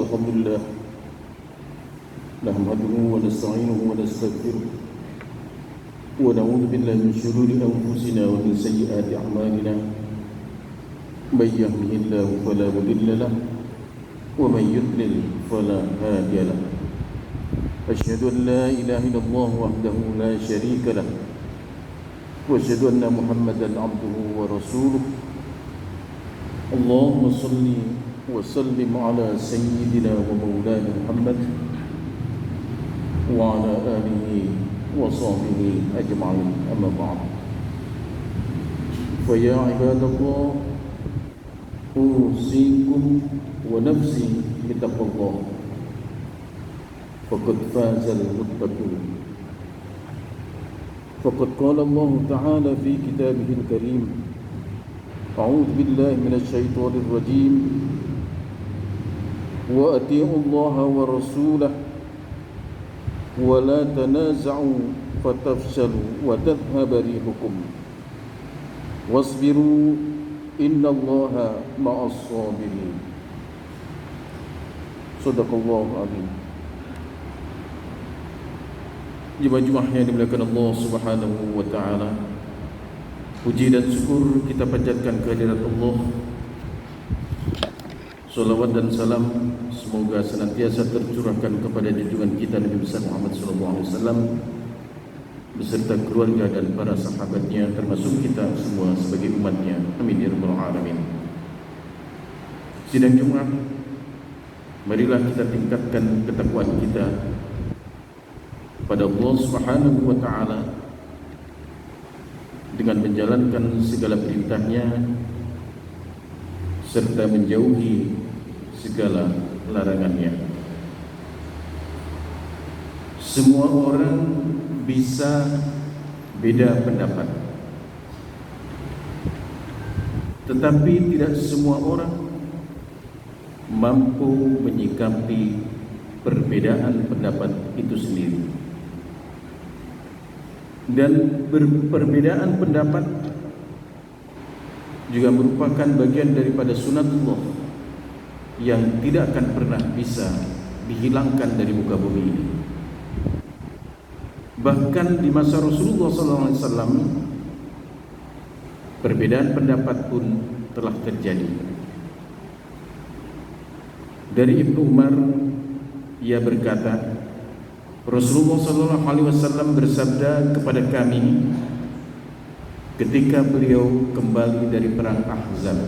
الحمد لله نحمده ونستعينه ونستغفره ونعوذ بالله من شرور أنفسنا ومن سيئات أعمالنا من يهده الله فلا مضل له ومن يضلل فلا هادي له أشهد أن لا إله إلا الله وحده لا شريك له وأشهد أن محمدا عبده ورسوله اللهم صل وسلم على سيدنا ومولانا محمد وعلى آله وصحبه أجمعين أما بعد فيا عباد الله أوصيكم ونفسي بتقوى الله فقد فاز المتقون فقد قال الله تعالى في كتابه الكريم أعوذ بالله من الشيطان الرجيم وأطيعوا الله ورسوله ولا تنازعوا فتفشلوا وتذهب ريحكم واصبروا إن الله مع الصابرين صدق الله العظيم. Jemaah yang dimuliakan Allah Subhanahu wa taala, puji dan syukur kita panjatkan kehadirat Allah. Salawat dan salam semoga senantiasa tercurahkan kepada junjungan kita Nabi besar Muhammad sallallahu alaihi wasallam beserta keluarga dan para sahabatnya, termasuk kita semua sebagai umatnya. Amin ya rabbal alamin. Sidang Jumat, marilah kita tingkatkan ketakwaan kita pada Allah Subhanahu wa taala dengan menjalankan segala perintahnya serta menjauhi segala larangannya. Semua orang bisa beda pendapat, tetapi tidak semua orang mampu menyikapi perbedaan pendapat itu sendiri. Dan perbedaan pendapat juga merupakan bagian daripada sunatullah yang tidak akan pernah bisa dihilangkan dari muka bumi ini. Bahkan di masa Rasulullah SAW, perbedaan pendapat pun telah terjadi. Dari Ibnu Umar, ia berkata, Rasulullah SAW bersabda kepada kami ketika beliau kembali dari perang Ahzab.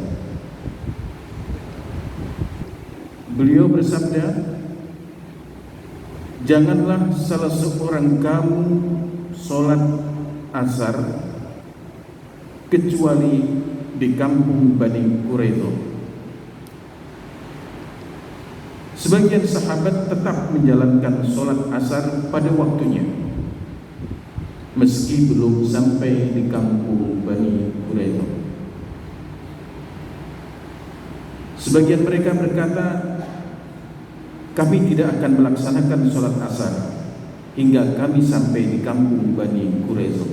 Beliau bersabda, janganlah salah seorang kamu sholat asar kecuali di kampung Bani Quraidah. Sebagian sahabat tetap menjalankan sholat asar pada waktunya meski belum sampai di kampung Bani Quraidah. Sebagian mereka berkata, kami tidak akan melaksanakan sholat asar hingga kami sampai di kampung Bani Quraidah.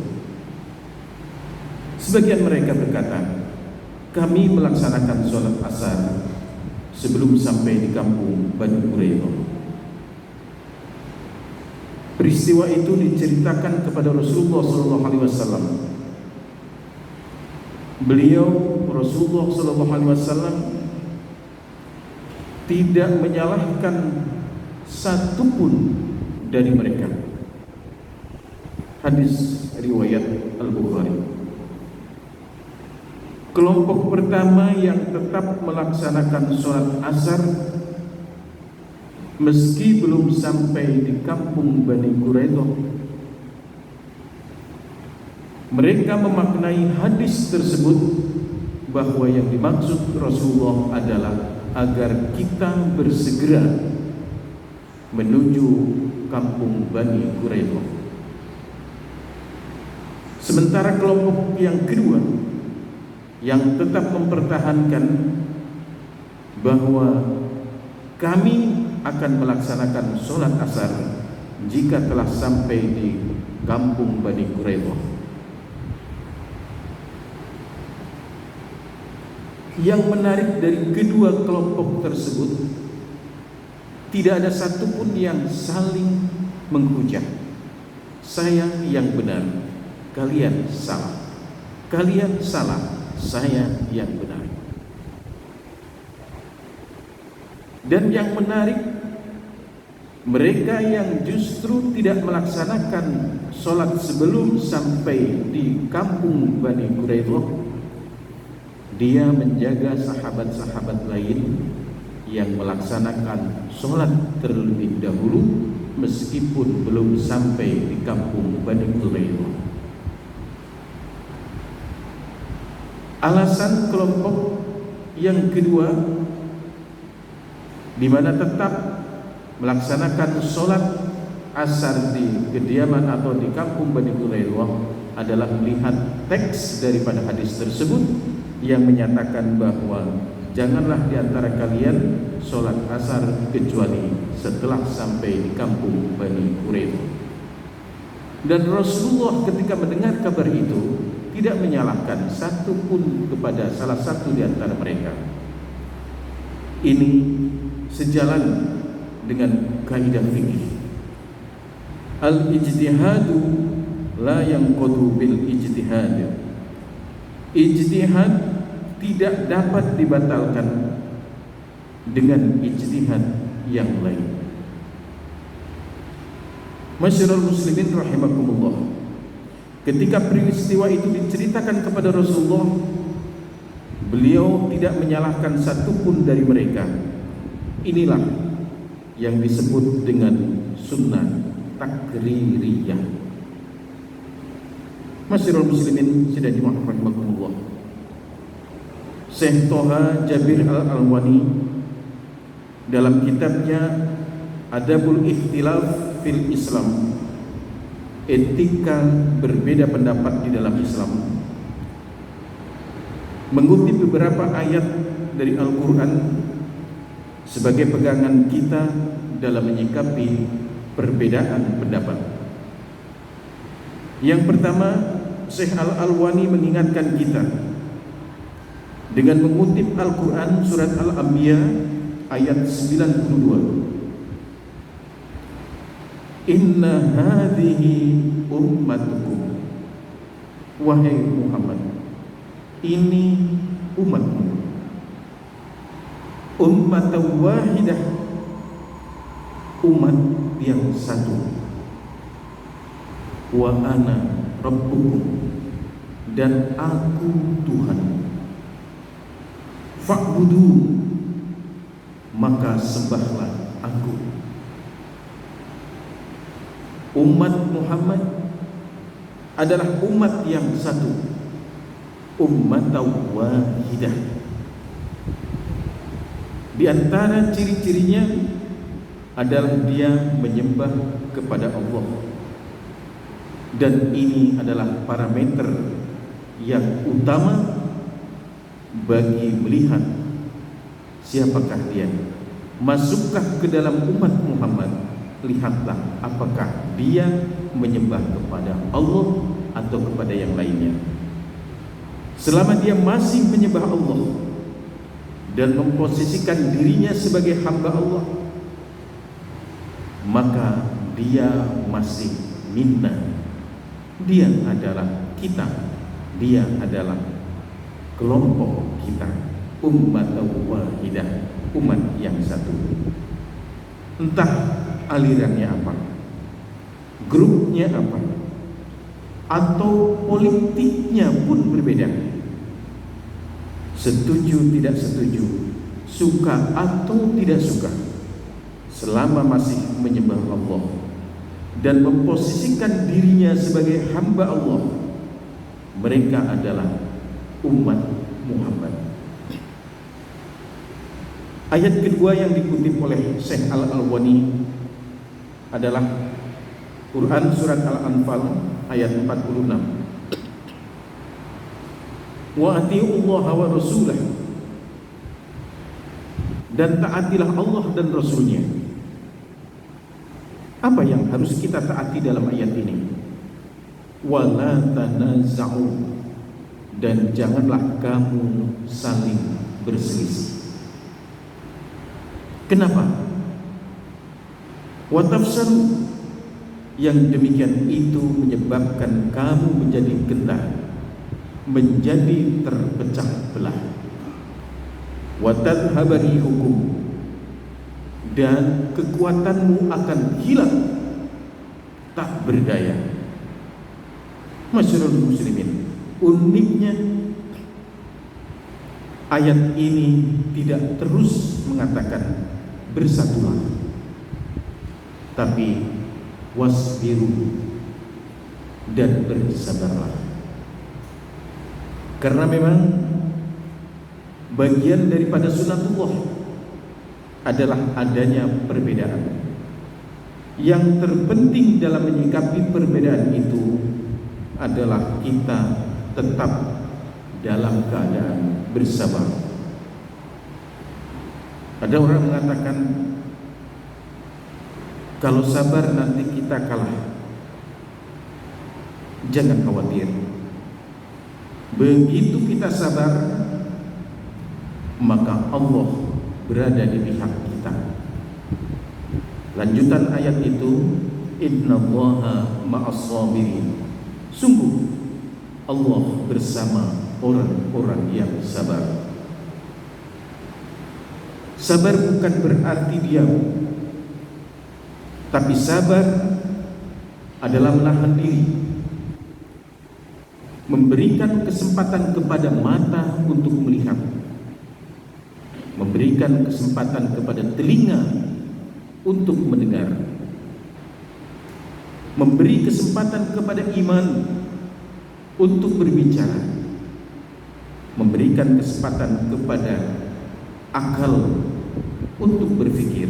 Sebagian mereka berkata, kami melaksanakan sholat asar sebelum sampai di kampung Bani Quraidah. Peristiwa itu diceritakan kepada Rasulullah SAW. Beliau Rasulullah SAW tidak menyalahkan satupun dari mereka. Hadis riwayat Al-Bukhari. Kelompok pertama yang tetap melaksanakan sholat asar meski belum sampai di kampung Bani Quraidah, mereka memaknai hadis tersebut bahwa yang dimaksud Rasulullah adalah agar kita bersegera menuju kampung Bani Quraidah. Sementara kelompok yang kedua yang tetap mempertahankan bahwa kami akan melaksanakan sholat asar jika telah sampai di kampung Bani Quraidah. Yang menarik dari kedua kelompok tersebut tidak ada satupun yang saling menghujat. Saya yang benar, kalian salah. Kalian salah, saya yang benar. Dan yang menarik, mereka yang justru tidak melaksanakan sholat sebelum sampai di kampung Bani Quraidah, dia menjaga sahabat-sahabat lain yang melaksanakan sholat terlebih dahulu meskipun belum sampai di kampung Bani Quraidah. Alasan kelompok yang kedua, di mana tetap melaksanakan sholat asar di kediaman atau di kampung Bani Quraidah, adalah melihat teks daripada hadis tersebut yang menyatakan bahwa janganlah di antara kalian sholat asar kecuali setelah sampai di kampung Bani Quraidah. Dan Rasulullah ketika mendengar kabar itu tidak menyalahkan satu pun kepada salah satu di antara mereka. Ini sejalan dengan kaidah fikih. Al-ijtihadu la yanqadu bil ijtihad. Ijtihad tidak dapat dibatalkan dengan ijtihad yang lain. Masyarul muslimin rahimakumullah, ketika peristiwa itu diceritakan kepada Rasulullah, beliau tidak menyalahkan satupun dari mereka. Inilah yang disebut dengan sunnah takririyah. Masyarul muslimin sidani rahimakumullah, Syekh Toha Jabir Al-Alwani dalam kitabnya Adabul Ikhtilaf fil Islam, etika berbeda pendapat di dalam Islam, mengutip beberapa ayat dari Al-Quran sebagai pegangan kita dalam menyikapi perbedaan pendapat. Yang pertama, Syekh Al-Alwani mengingatkan kita dengan mengutip Al-Quran surat Al-Anbiya ayat 92. Inna hadhihi ummatukum, wahai Muhammad, ini umatmu, ummatan wahidah, umat yang satu, wa ana rabbukum, dan aku Tuhan, fa'budu, maka sembahlah aku. Umat Muhammad adalah umat yang satu, umat wahidah. Di antara ciri-cirinya adalah dia menyembah kepada Allah, dan ini adalah parameter yang utama bagi melihat siapakah dia. Masukkah ke dalam umat Muhammad, lihatlah apakah dia menyembah kepada Allah atau kepada yang lainnya. Selama dia masih menyembah Allah dan memposisikan dirinya sebagai hamba Allah, maka dia masih minna. Dia adalah kita, dia adalah kelompok kita, umat wahidah, umat yang satu. Entah alirannya apa, grupnya apa, atau politiknya pun berbeda, setuju tidak setuju, suka atau tidak suka, selama masih menyembah Allah dan memposisikan dirinya sebagai hamba Allah, mereka adalah umat Muhammad. Ayat kedua yang dikutip oleh Syekh Al-Alwani adalah Quran surat Al-Anfal ayat 46. Wa atiullaha wa rasulah, dan taatilah Allah dan Rasulnya. Apa yang harus kita taati dalam ayat ini? Wala tanaza'u, dan janganlah kamu saling berselisih. Kenapa? Wa tafsalu, yang demikian itu menyebabkan kamu menjadi gentar, menjadi terpecah belah. Wa tadhhaba rihukum, dan kekuatanmu akan hilang, tak berdaya. Masyarul muslimin, uniknya ayat ini tidak terus mengatakan bersatulah, tapi wasbiru, dan bersabarlah. Karena memang bagian daripada sunatullah adalah adanya perbedaan. Yang terpenting dalam menyikapi perbedaan itu adalah kita tetap dalam keadaan bersabar. Ada orang mengatakan, kalau sabar nanti kita kalah. Jangan khawatir. Begitu kita sabar, maka Allah berada di pihak kita. Lanjutan ayat itu, innallaha ma'as-sabirin. Sungguh Allah bersama orang-orang yang sabar. Sabar bukan berarti diam, tapi sabar adalah menahan diri, memberikan kesempatan kepada mata untuk melihat, memberikan kesempatan kepada telinga untuk mendengar, memberi kesempatan kepada iman untuk berbicara, memberikan kesempatan kepada akal untuk berpikir,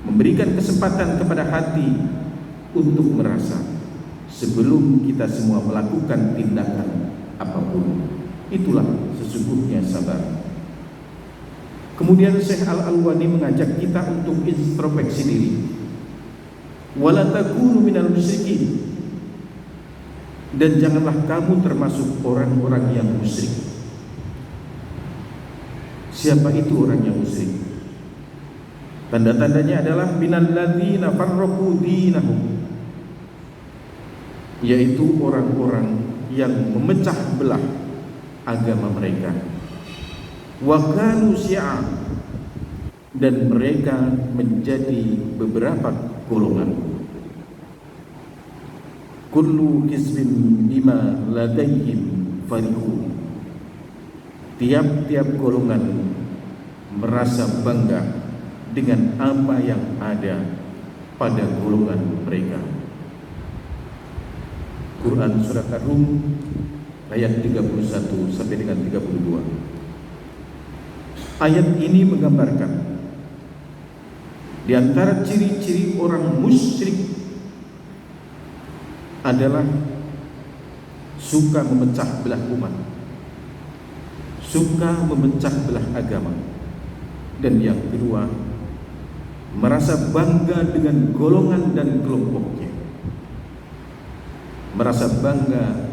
memberikan kesempatan kepada hati untuk merasa sebelum kita semua melakukan tindakan apapun. Itulah sesungguhnya sabar. Kemudian Syekh Al-Alwani mengajak kita untuk introspeksi diri. Wala takunu minal musyrikin, dan janganlah kamu termasuk orang-orang yang musyrik. Siapa itu orang yang musyrik? Tanda-tandanya adalah minal ladzina farraqu dinahum, yaitu orang-orang yang memecah belah agama mereka. Wa kanu syi'a, dan mereka menjadi beberapa golongan. Kullu hizbin bima ladaihim farihun, tiap-tiap golongan merasa bangga dengan apa yang ada pada golongan mereka. Quran Surat Ar-Rum ayat 31 sampai dengan 32. Ayat ini menggambarkan di antara ciri-ciri orang musyrik adalah suka memecah belah umat, suka memecah belah agama, dan yang kedua, merasa bangga dengan golongan dan kelompoknya, merasa bangga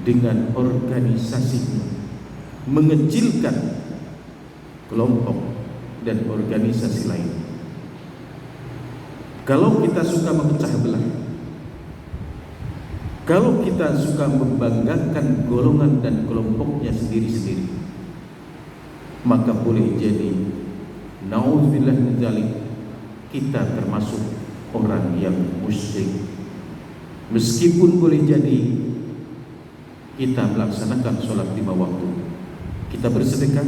dengan organisasinya, mengecilkan kelompok dan organisasi lain. Kalau kita suka memecah belah, kalau kita suka membanggakan golongan dan kelompoknya sendiri-sendiri, maka boleh jadi naudzubillah min dzalik, kita termasuk orang yang musyrik. Meskipun boleh jadi kita melaksanakan sholat 5 waktu, kita bersedekah,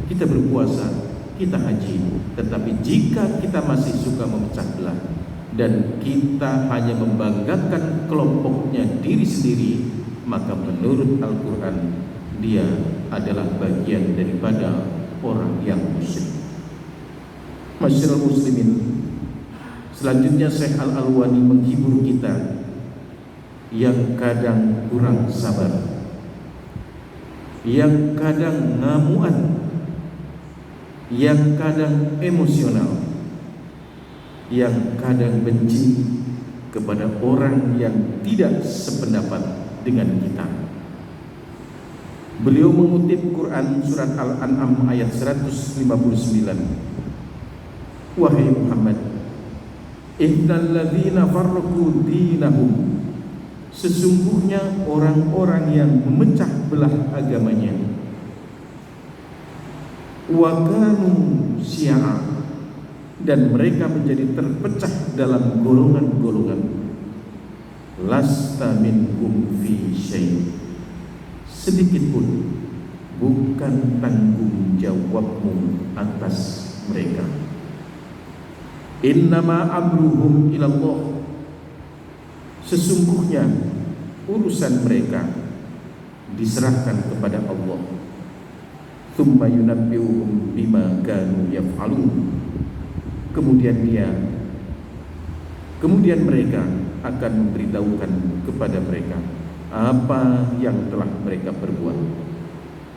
kita berpuasa, kita haji, tetapi jika kita masih suka memecah belah dan kita hanya membanggakan kelompoknya diri sendiri, maka menurut Al-Quran dia adalah bagian daripada orang yang musyrik. Masyarul muslimin, selanjutnya Syekh Al-Alwani menghibur kita yang kadang kurang sabar, yang kadang ngamuan, yang kadang emosional, yang kadang benci kepada orang yang tidak sependapat dengan kita. Beliau mengutip Quran Surat Al-An'am ayat 159. Wahai Muhammad, Innal ladzina farraqu dinahum, sesungguhnya orang-orang yang memecah belah agamanya, wa kanu syi'a, dan mereka menjadi terpecah dalam golongan-golongan, lasta minhum fi syai', sedikit pun bukan tanggung jawabmu atas mereka. Innama amruhum ilallah, sesungguhnya urusan mereka diserahkan kepada Allah. Tsumma yunabbi'uhum bima kanu yaf'alun, kemudian mereka akan memberitahukan kepada mereka apa yang telah mereka perbuat.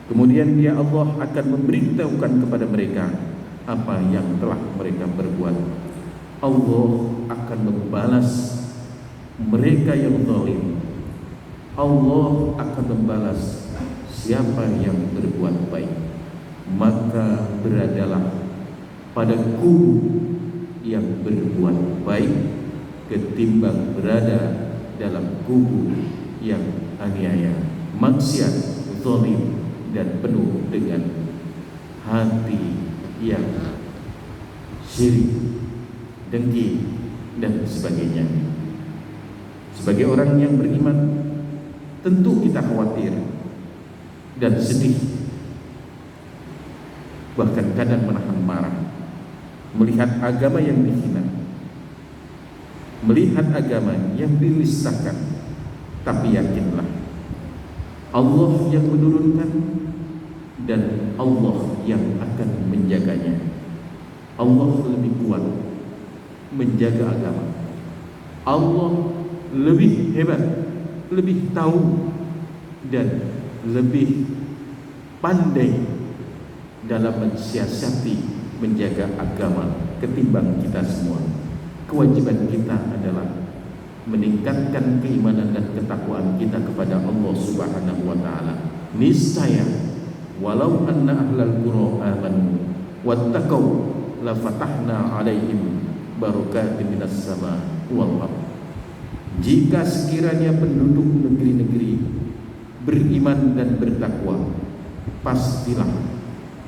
Kemudian dia Allah akan memberitahukan kepada mereka apa yang telah mereka perbuat. Allah akan membalas mereka yang zalim. Allah akan membalas siapa yang berbuat baik. Maka beradalah pada kubu yang berbuat baik ketimbang berada dalam kubu yang aniaya, maksiat, zalim, dan penuh dengan hati yang syirik, dengki, dan sebagainya. Sebagai orang yang beriman, tentu kita khawatir dan sedih, bahkan kadang menahan marah melihat agama yang dihina, melihat agama yang dinistakan. Tapi yakinlah, Allah yang menurunkan dan Allah yang akan menjaganya. Allah lebih kuat menjaga agama. Allah lebih hebat, lebih tahu, dan lebih pandai dalam mensiasati menjaga agama ketimbang kita semua. Kewajiban kita adalah meningkatkan keimanan dan ketakwaan kita kepada Allah Subhanahu wa taala. Niscaya walau anna ahlal qura amanu wattaqau la fatahna alaihim barakatin minas sama wal ardh. Jika sekiranya penduduk negeri-negeri beriman dan bertakwa, pastilah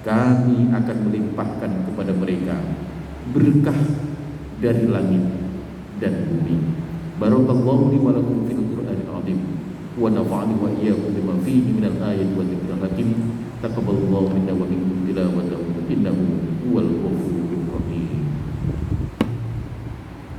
kami akan melimpahkan kepada mereka berkah dari langit dan bumi. Barakallahu li wa lakum fil Qur'anil azim wa nafa'ani wa iyyakum bima fihi minal ayati wa dzikril hakim. Taqabbalallahu minna wa minkum tilawatahu